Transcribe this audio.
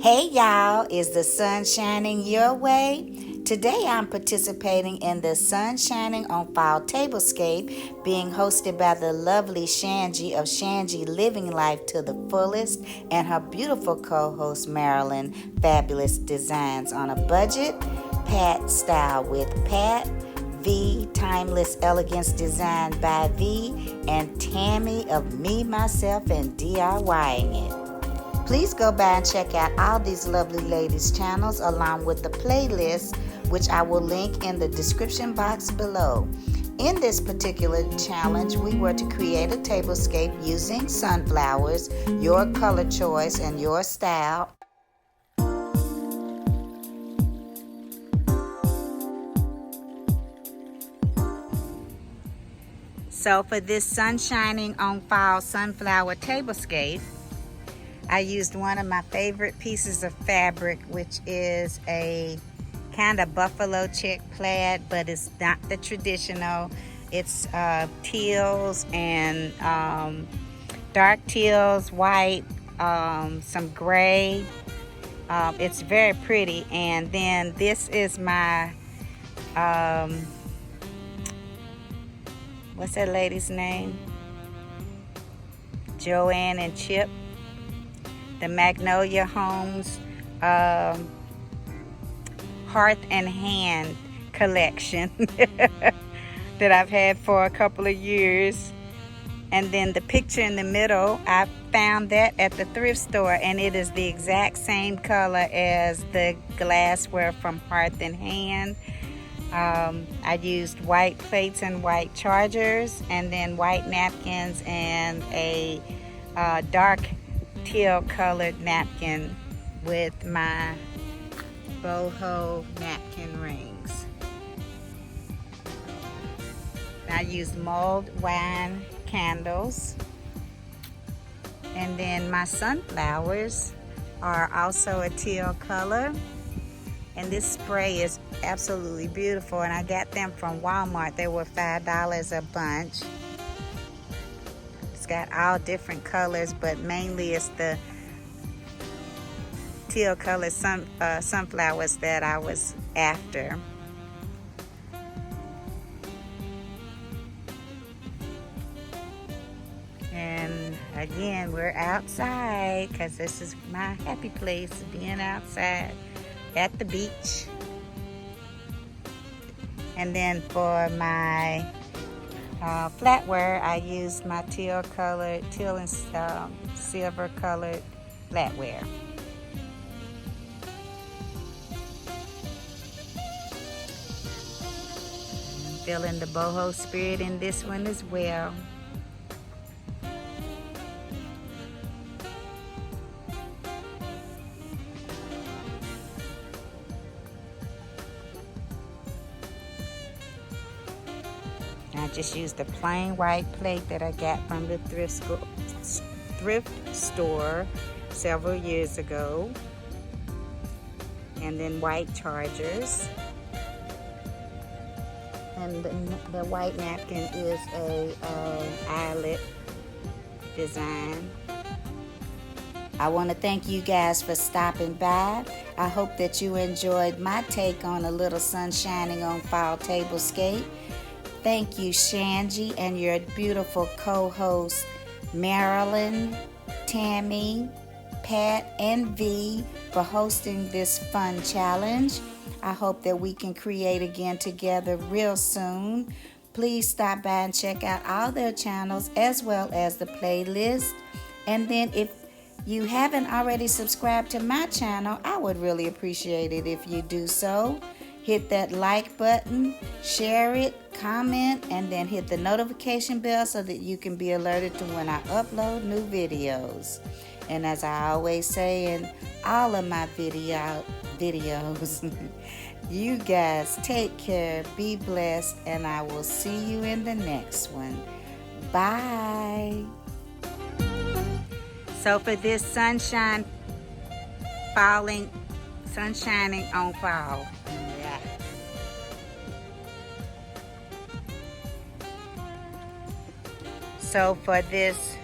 Hey y'all, is the sun shining your way? Today I'm participating in the Sun Shining on Fall Tablescape being hosted by the lovely Shangie of Shangie Living Life to the Fullest and her beautiful co-host Marilyn Fabulous Designs on a Budget, Pat Style with Pat, V, Timeless Elegance Design by Vee, and Tammy of Me, Myself, and DIYing It. Please go by and check out all these lovely ladies' channels along with the playlist, which I will link in the description box below. In this particular challenge, we were to create a tablescape using sunflowers, your color choice and your style. So for this sun shining on fall sunflower tablescape, I used one of my favorite pieces of fabric, which is a kind of buffalo check plaid, but it's not the traditional. It's teals and dark teals, white, some gray. It's very pretty. And then this is my, what's that lady's name? Joanne and Chip. The Magnolia Homes Hearth and Hand collection that I've had for a couple of years. And then the picture in the middle, I found that at the thrift store, and it is the exact same color as the glassware from Hearth and Hand. I used white plates and white chargers, and then white napkins and a dark teal colored napkin with my boho napkin rings. I used mulled wine candles, and then my sunflowers are also a teal color, and this spray is absolutely beautiful, and I got them from Walmart. They were $5 a bunch. Got all different colors, but mainly it's the teal colored sunflowers that I was after. And again, we're outside because this is my happy place, being outside at the beach. And then for my flatware, I used my teal and silver colored flatware. I'm feeling the boho spirit in this one as well. I just used a plain white plate that I got from the thrift store several years ago, and then white chargers, and the white napkin is a eyelet design. I want to thank you guys for stopping by. I hope that you enjoyed my take on a little sun shining on fall tablescape. Thank you, Shangie, and your beautiful co-hosts, Marilyn, Tammy, Pat, and V, for hosting this fun challenge. I hope that we can create again together real soon. Please stop by and check out all their channels as well as the playlist. And then if you haven't already subscribed to my channel, I would really appreciate it if you do so. Hit that like button, share it, comment, and then hit the notification bell so that you can be alerted to when I upload new videos. And as I always say in all of my videos, you guys take care, be blessed, and I will see you in the next one. Bye. So for this sunshining on fall. So for this